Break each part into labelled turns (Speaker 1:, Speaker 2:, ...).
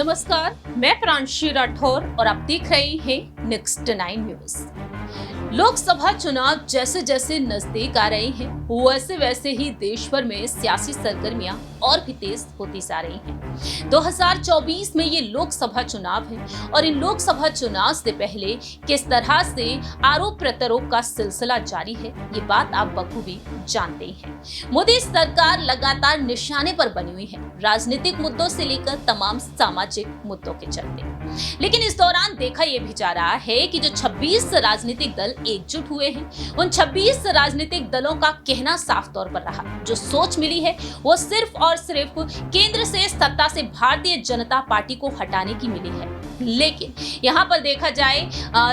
Speaker 1: नमस्कार, मैं प्रांशी राठौर और आप देख रहे हैं नेक्स्ट 9 न्यूज। लोकसभा चुनाव जैसे जैसे नजदीक आ रहे हैं वैसे वैसे ही देश भर में सियासी सरगर्मियां और भी तेज होती जा रही हैं। 2024 में ये लोकसभा चुनाव है और इन लोकसभा चुनाव से पहले किस तरह से आरोप प्रत्यारोप का सिलसिला जारी है ये बात आप बखूबी जानते ही हैं। मोदी सरकार लगातार निशाने पर बनी हुई है, राजनीतिक मुद्दों से लेकर तमाम सामाजिक मुद्दों के चलते। लेकिन इस दौरान देखा यह भी जा रहा है कि जो 26 राजनीतिक दल एकजुट हुए हैं, उन 26 राजनीतिक दलों का कहना साफ तौर पर रहा, जो सोच मिली है वो सिर्फ और सिर्फ केंद्र से सत्ता से भारतीय जनता पार्टी को हटाने की मिली है। लेकिन यहाँ पर देखा जाए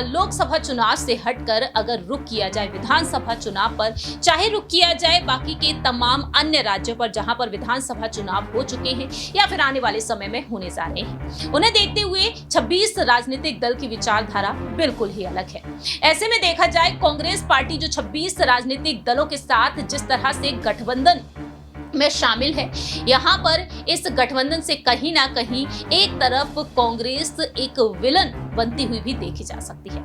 Speaker 1: लोकसभा चुनाव से हटकर अगर रुख किया जाए विधानसभा चुनाव पर, चाहे रुख किया जाए बाकी के तमाम अन्य राज्यों पर जहां पर विधानसभा चुनाव हो चुके हैं या फिर आने वाले समय में होने जा रहे हैं, उन्हें देखते हुए 26 राजनीतिक दल की विचारधारा बिल्कुल ही अलग है। ऐसे में देखा जाए कांग्रेस पार्टी जो 26 राजनीतिक दलों के साथ जिस तरह से गठबंधन में शामिल है, यहाँ पर इस गठबंधन से कहीं ना कहीं एक तरफ कांग्रेस एक विलन बनती हुई भी देखी जा सकती है।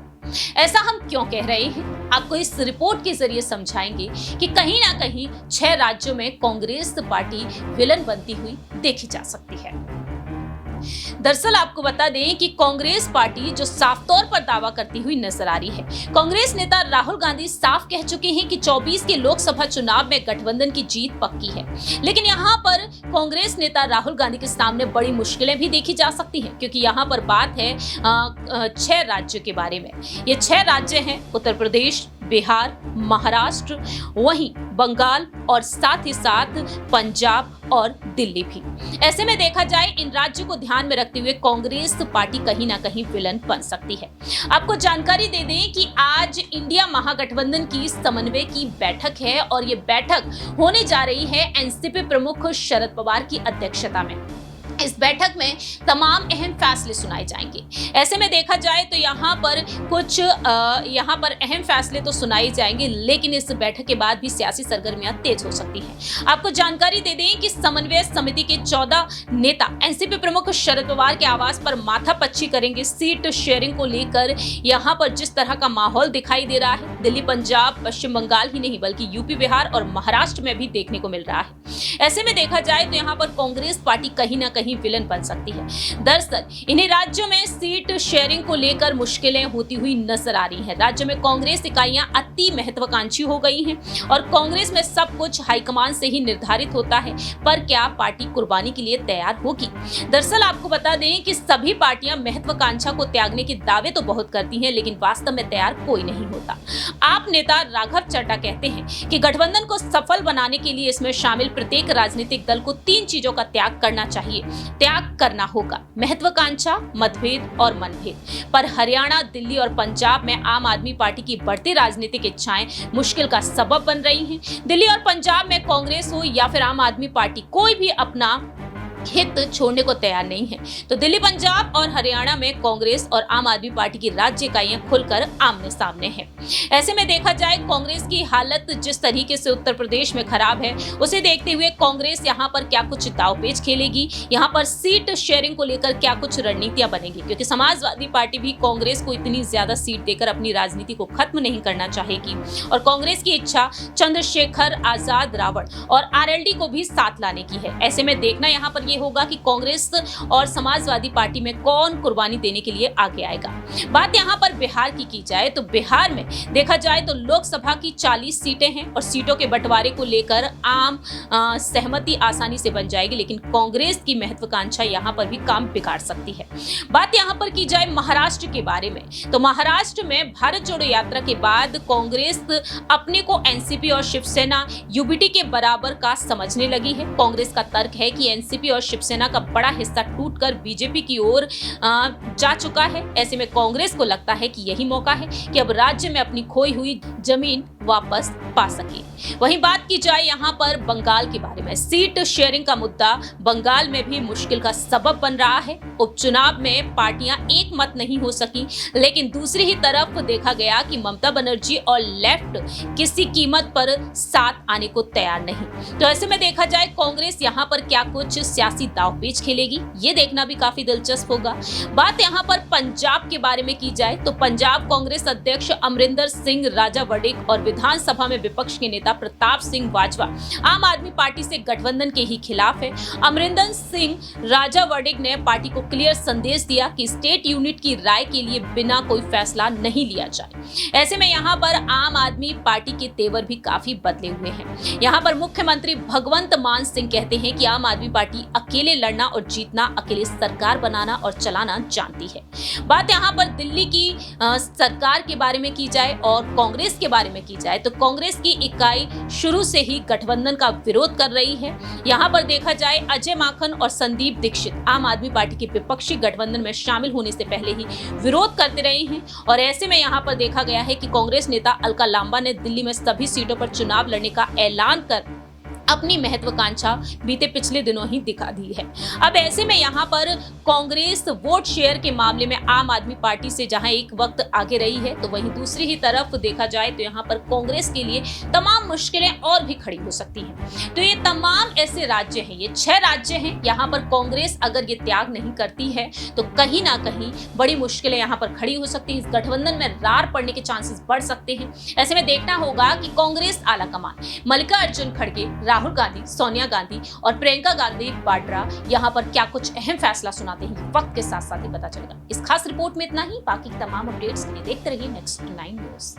Speaker 1: ऐसा हम क्यों कह रहे हैं, आपको इस रिपोर्ट के जरिए समझाएंगे कि कहीं ना कहीं 6 राज्यों में कांग्रेस पार्टी विलन बनती हुई देखी जा सकती है। दरअसल आपको बता दें कि कांग्रेस पार्टी जो साफ तौर पर दावा करती हुई नजर आ रही है। कांग्रेस नेता राहुल गांधी साफ कह चुके हैं कि 24 के लोकसभा चुनाव में गठबंधन की जीत पक्की है। लेकिन यहाँ पर कांग्रेस नेता राहुल गांधी के सामने बड़ी मुश्किलें भी देखी जा सकती हैं, क्योंकि यहाँ पर बात है 6 राज्यों के बारे में। ये 6 राज्य हैं उत्तर प्रदेश, बिहार, महाराष्ट्र, वहीं बंगाल और साथ ही साथ पंजाब और दिल्ली भी। ऐसे में देखा जाए इन राज्यों को ध्यान में रखते हुए कांग्रेस पार्टी कहीं ना कहीं विलन बन सकती है। आपको जानकारी दे दें कि आज इंडिया महागठबंधन की समन्वय की बैठक है और ये बैठक होने जा रही है एनसीपी प्रमुख शरद पवार की अध्यक्षता में। इस बैठक में तमाम अहम फैसले सुनाए जाएंगे। ऐसे में देखा जाए तो यहाँ पर अहम फैसले तो सुनाए जाएंगे, लेकिन इस बैठक के बाद भी सियासी सरगर्मियां तेज हो सकती हैं। आपको जानकारी दे दें कि समन्वय समिति के 14 नेता एनसीपी प्रमुख शरद पवार के आवास पर माथापच्ची करेंगे। सीट शेयरिंग को लेकर यहाँ पर जिस तरह का माहौल दिखाई दे रहा है, दिल्ली, पंजाब, पश्चिम बंगाल ही नहीं बल्कि यूपी, बिहार और महाराष्ट्र में भी देखने को मिल रहा है। ऐसे में देखा जाए तो यहाँ पर कांग्रेस पार्टी कहीं ना कहीं विलन बन सकती है। दरअसल इन्हीं राज्यों में सीट शेयरिंग को लेकर मुश्किलें होती हुई नजर आ रही हैं। राज्य में कांग्रेस इकाइयां अति महत्वाकांक्षी हो गई हैं और कांग्रेस में सब कुछ हाईकमान से ही निर्धारित होता है, पर क्या पार्टी कुर्बानी के लिए तैयार होगी? दरअसल आपको बता दें कि सभी पार्टियां महत्वाकांक्षा को त्यागने के दावे तो बहुत करती हैं, लेकिन वास्तव में तैयार कोई नहीं होता। आप नेता राघव चड्ढा कहते हैं कि गठबंधन को सफल बनाने के लिए इसमें शामिल प्रत्येक राजनीतिक दल को 3 चीजों का त्याग करना चाहिए, त्याग करना होगा: महत्वाकांक्षा, मतभेद और मनभेद। पर हरियाणा, दिल्ली और पंजाब में आम आदमी पार्टी की बढ़ती राजनीतिक इच्छाएं मुश्किल का सबब बन रही हैं। दिल्ली और पंजाब में कांग्रेस हो या फिर आम आदमी पार्टी, कोई भी अपना हित छोड़ने को तैयार नहीं है। तो दिल्ली, पंजाब और हरियाणा में कांग्रेस और आम आदमी पार्टी की राज्य इकाइयां खुलकर आमने सामने हैं। ऐसे में देखा जाए कांग्रेस की हालत जिस तरीके से उत्तर प्रदेश में खराब है, उसे देखते हुए कांग्रेस यहां पर क्या कुछ दांवपेच खेलेगी, यहां पर सीट शेयरिंग को लेकर क्या कुछ रणनीतियां बनेगी, क्योंकि समाजवादी पार्टी भी कांग्रेस को इतनी ज्यादा सीट देकर अपनी राजनीति को खत्म नहीं करना चाहेगी और कांग्रेस की इच्छा चंद्रशेखर आजाद रावण और आरएलडी को भी साथ लाने की है। ऐसे में देखना यहाँ पर ये होगा कि कांग्रेस और समाजवादी पार्टी में कौन कुर्बानी देने के लिए आगे आएगा। बात यहाँ पर बिहार की जाए तो बिहार में देखा जाए तो लोकसभा की 40 सीटें हैं और सीटों के बंटवारे को लेकर आम सहमति आसानी से बन जाएगी, लेकिन कांग्रेस की महत्वाकांक्षा यहाँ पर भी काम बिगाड़ सकती है। बात यहाँ पर की जाए महाराष्ट्र के बारे में, तो महाराष्ट्र में भारत जोड़ो यात्रा के बाद कांग्रेस अपने को एनसीपी और शिवसेना यूबीटी के बराबर का समझने लगी है। कांग्रेस का तर्क है कि एनसीपी और शिवसेना का बड़ा हिस्सा टूटकर बीजेपी की ओर जा चुका है। ऐसे में कांग्रेस को लगता है कि यही मौका है कि अब राज्य में अपनी खोई हुई जमीन वापस पा सके। वहीं बात की जाए यहाँ पर बंगाल के बारे में, सीट शेयरिंग का मुद्दा बंगाल में भी मुश्किल का सबब बन रहा है। उपचुनाव में पार्टियां एक मत नहीं हो सकी, लेकिन दूसरी ही तरफ देखा गया कि ममता बनर्जी और लेफ्ट किसी कीमत पर साथ आने को तैयार नहीं। तो ऐसे में देखा जाए कांग्रेस यहाँ पर क्या कुछ सियासी दांवपेच खेलेगी, ये देखना भी काफी दिलचस्प होगा। बात यहाँ पर पंजाब के बारे में की जाए तो पंजाब कांग्रेस अध्यक्ष अमरिंदर सिंह राजा वड़िक और विधानसभा में विपक्ष के नेता प्रताप सिंह बाजवा आम आदमी पार्टी से गठबंधन के ही खिलाफ है। अमरिंदर सिंह राजा वड़िक ने पार्टी को क्लियर संदेश दिया कि स्टेट यूनिट की राय के लिए बिना कोई फैसला नहीं लिया जाए। ऐसे में यहाँ पर आम आदमी पार्टी के तेवर भी काफी बदले हुए हैं। यहाँ पर मुख्यमंत्री भगवंत मान सिंह कहते हैं कि आम आदमी पार्टी अकेले लड़ना और जीतना, अकेले सरकार बनाना और चलाना जानती है। बात यहाँ पर दिल्ली की सरकार के बारे में की जाए और कांग्रेस के बारे में की जाए तो कांग्रेस की इकाई शुरू से ही गठबंधन का विरोध कर रही है। यहाँ पर देखा जाए अजय माकन और संदीप दीक्षित आम आदमी पार्टी के विपक्षी गठबंधन में शामिल होने से पहले ही विरोध करते रहे हैं और ऐसे में यहाँ पर देखा गया है कि कांग्रेस नेता अलका लांबा ने दिल्ली में सभी सीटों पर चुनाव लड़ने का ऐलान कर अपनी महत्वाकांक्षा बीते पिछले दिनों ही दिखा दी है। अब ऐसे में यहाँ पर कांग्रेस वोट शेयर के मामले में आम आदमी पार्टी से जहां एक वक्त आगे रही है, तो वहीं दूसरी ही तरफ देखा जाए तो यहाँ पर कांग्रेस के लिए तमाम मुश्किलें और भी खड़ी हो सकती हैं। तो ये तमाम ऐसे राज्य हैं, ये 6 राज्य हैं, यहाँ पर कांग्रेस अगर ये त्याग नहीं करती है तो कहीं ना कहीं बड़ी मुश्किलें यहाँ पर खड़ी हो सकती है। इस गठबंधन में रार पड़ने के चांसेस बढ़ सकते हैं। ऐसे में देखना होगा कि कांग्रेस आलाकमान मल्लिकार्जुन खड़गे, राहुल गांधी, सोनिया गांधी और प्रियंका गांधी वाड्रा यहाँ पर क्या कुछ अहम फैसला सुनाते हैं, वक्त के साथ साथ ही पता चलेगा। इस खास रिपोर्ट में इतना ही। बाकी तमाम अपडेट्स के लिए देखते रहिए नेक्स्ट 9 न्यूज।